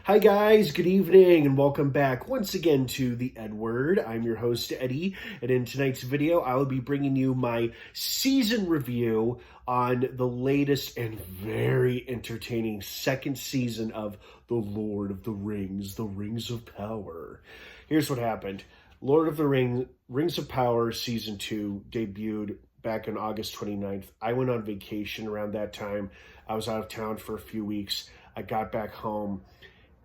Hi guys, good evening and welcome back once again to The Edward. I'm your host Eddie, and in tonight's video I will be bringing you my season review on the latest and very entertaining second season of The Lord of the Rings, The Rings of Power. Here's what happened. Lord of the Rings of Power Season 2 debuted back on August 29th. I went on vacation around that time. I was out of town for a few weeks. I got back home,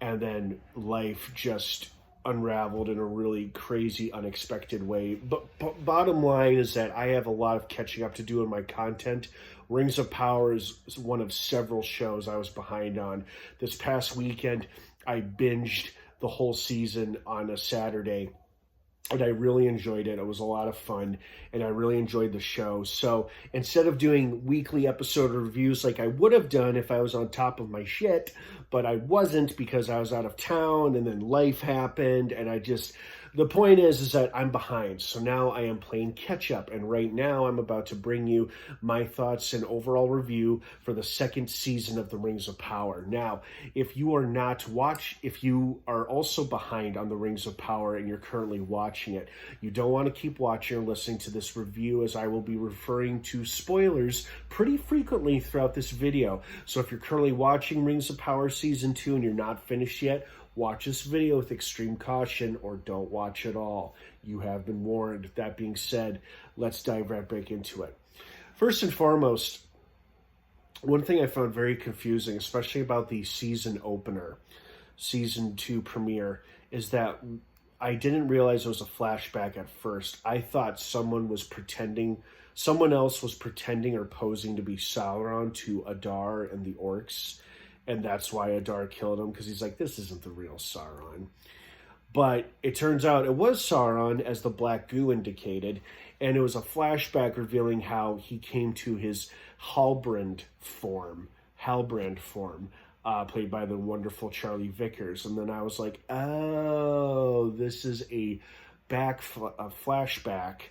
and then life just unraveled in a really crazy, unexpected way. But bottom line is that I have a lot of catching up to do in my content. Rings of Power is one of several shows I was behind on. This past weekend, I binged the whole season on a Saturday, and I really enjoyed it. It was a lot of fun, and I really enjoyed the show. So instead of doing weekly episode reviews like I would have done if I was on top of my shit, but I wasn't because I was out of town, and then life happened, and the point is that I'm behind. So now I am playing catch up, and right now I'm about to bring you my thoughts and overall review for the second season of The Rings of Power. Now, if you are also behind on The Rings of Power and you're currently watching it, you don't want to keep watching or listening to this review, as I will be referring to spoilers pretty frequently throughout this video. So if you're currently watching Rings of Power Season 2 and you're not finished yet, watch this video with extreme caution or don't watch at all. You have been warned. That being said, let's dive right back into it. First and foremost, one thing I found very confusing, especially about the season opener, season 2 premiere, is that I didn't realize it was a flashback at first. I thought someone else was pretending or posing to be Sauron to Adar and the orcs. And that's why Adar killed him, because he's like, this isn't the real Sauron. But it turns out it was Sauron, as the black goo indicated, and it was a flashback revealing how he came to his Halbrand form, played by the wonderful Charlie Vickers. And then I was like, oh, this is a flashback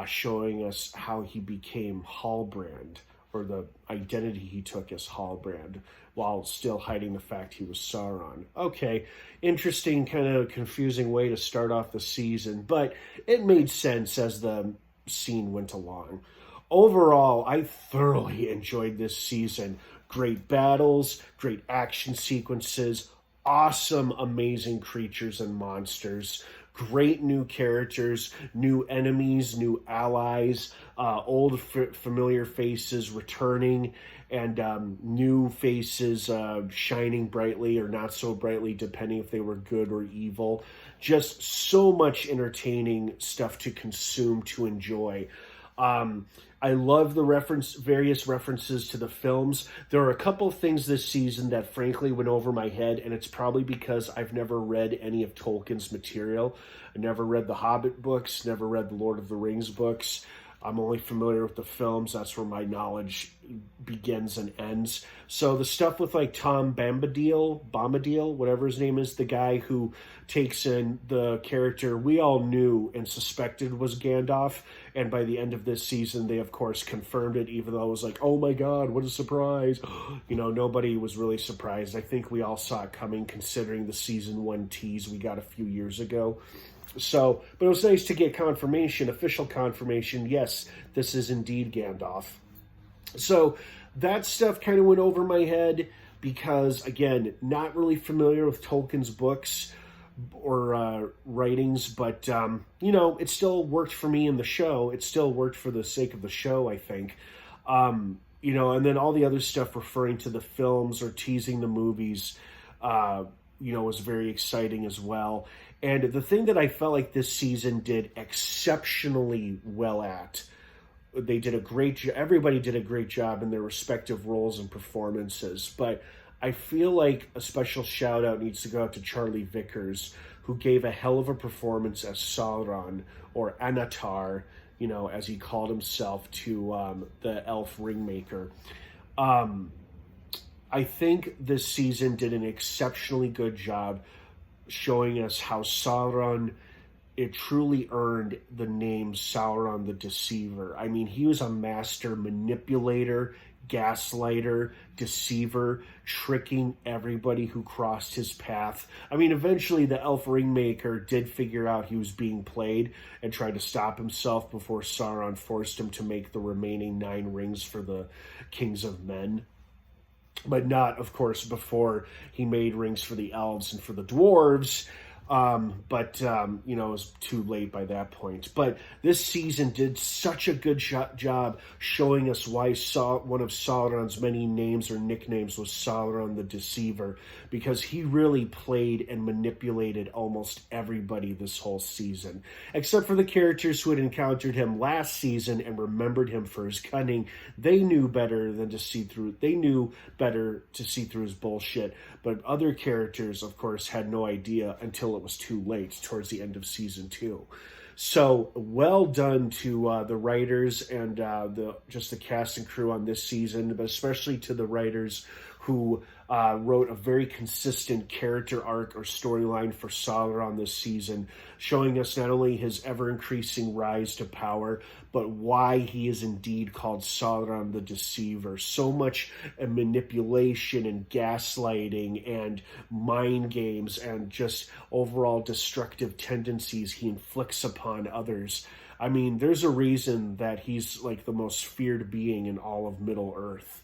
showing us how he became Halbrand, or the identity he took as Halbrand, while still hiding the fact he was Sauron. Okay, interesting, kind of confusing way to start off the season, but it made sense as the scene went along. Overall, I thoroughly enjoyed this season. Great battles, great action sequences, awesome, amazing creatures and monsters, great new characters, new enemies, new allies, old familiar faces returning, and new faces shining brightly or not so brightly, depending if they were good or evil. Just so much entertaining stuff to consume, to enjoy. I love the various references to the films. There are a couple things this season that frankly went over my head, and it's probably because I've never read any of Tolkien's material. I never read the Hobbit books, never read the Lord of the Rings books. I'm only familiar with the films. That's where my knowledge begins and ends. So the stuff with like Tom Bombadil, whatever his name is, the guy who takes in the character we all knew and suspected was Gandalf. And by the end of this season, they of course confirmed it, even though it was like, oh my God, what a surprise. Nobody was really surprised. I think we all saw it coming, considering the season 1 tease we got a few years ago. So, but it was nice to get confirmation, official confirmation. Yes, this is indeed Gandalf. So that stuff kind of went over my head because, again, not really familiar with Tolkien's books or writings, but, it still worked for me in the show. It still worked for the sake of the show, I think. And then all the other stuff referring to the films or teasing the movies, was very exciting as well. And the thing that I felt like this season did exceptionally well at, everybody did a great job in their respective roles and performances, but I feel like a special shout out needs to go out to Charlie Vickers, who gave a hell of a performance as Sauron, or Anatar, as he called himself to the elf ringmaker. I think this season did an exceptionally good job showing us how Sauron, it truly earned the name Sauron the Deceiver. I mean, he was a master manipulator, gaslighter, deceiver, tricking everybody who crossed his path. I mean, eventually the elf ringmaker did figure out he was being played and tried to stop himself before Sauron forced him to make the remaining 9 rings for the kings of men. But not, of course, before he made rings for the elves and for the dwarves. You know, it was too late by that point. But this season did such a good job showing us why one of Sauron's many names or nicknames was Sauron the Deceiver, because he really played and manipulated almost everybody this whole season, except for the characters who had encountered him last season and remembered him for his cunning. They knew better than to see through. They knew better to see through his bullshit. But other characters, of course, had no idea until it was too late towards the end of season 2. So well done to the writers and the cast and crew on this season, but especially to the writers who wrote a very consistent character arc or storyline for Sauron this season, showing us not only his ever-increasing rise to power, but why he is indeed called Sauron the Deceiver. So much manipulation and gaslighting and mind games and just overall destructive tendencies he inflicts upon others. I mean, there's a reason that he's like the most feared being in all of Middle-earth,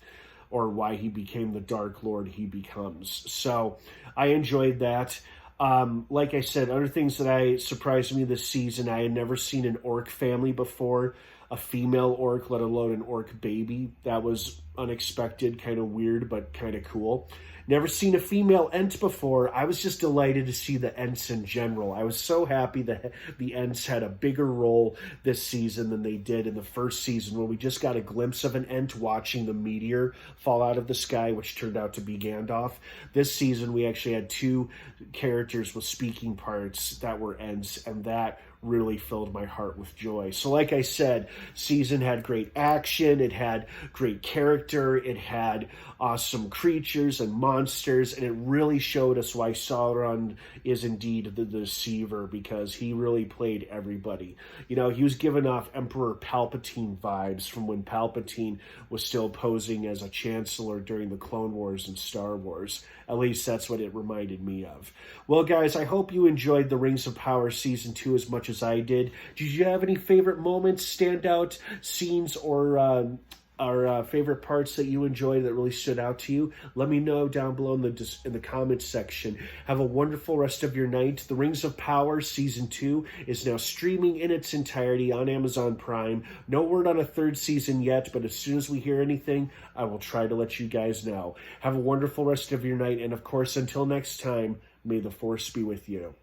or why he became the Dark Lord he becomes. So I enjoyed that. Like I said, other things that surprised me this season, I had never seen an orc family before, a female orc, let alone an orc baby. That was unexpected, kind of weird, but kind of cool. Never seen a female Ent before. I was just delighted to see the Ents in general. I was so happy that the Ents had a bigger role this season than they did in the first season, when we just got a glimpse of an Ent watching the meteor fall out of the sky, which turned out to be Gandalf. This season, we actually had 2 characters with speaking parts that were Ents, and that really filled my heart with joy. So like I said, season had great action, it had great character, it had awesome creatures and monsters, and it really showed us why Sauron is indeed the Deceiver, because he really played everybody. You know, he was giving off Emperor Palpatine vibes from when Palpatine was still posing as a chancellor during the Clone Wars and Star Wars. At least that's what it reminded me of. Well, guys, I hope you enjoyed the Rings of Power Season 2 as much as I did. Did you have any favorite moments, standout scenes, or favorite parts that you enjoyed that really stood out to you? Let me know down below in the comments section. Have a wonderful rest of your night. The Rings of Power Season 2 is now streaming in its entirety on Amazon Prime. No word on a 3rd season yet, but as soon as we hear anything, I will try to let you guys know. Have a wonderful rest of your night, and of course, until next time, may the Force be with you.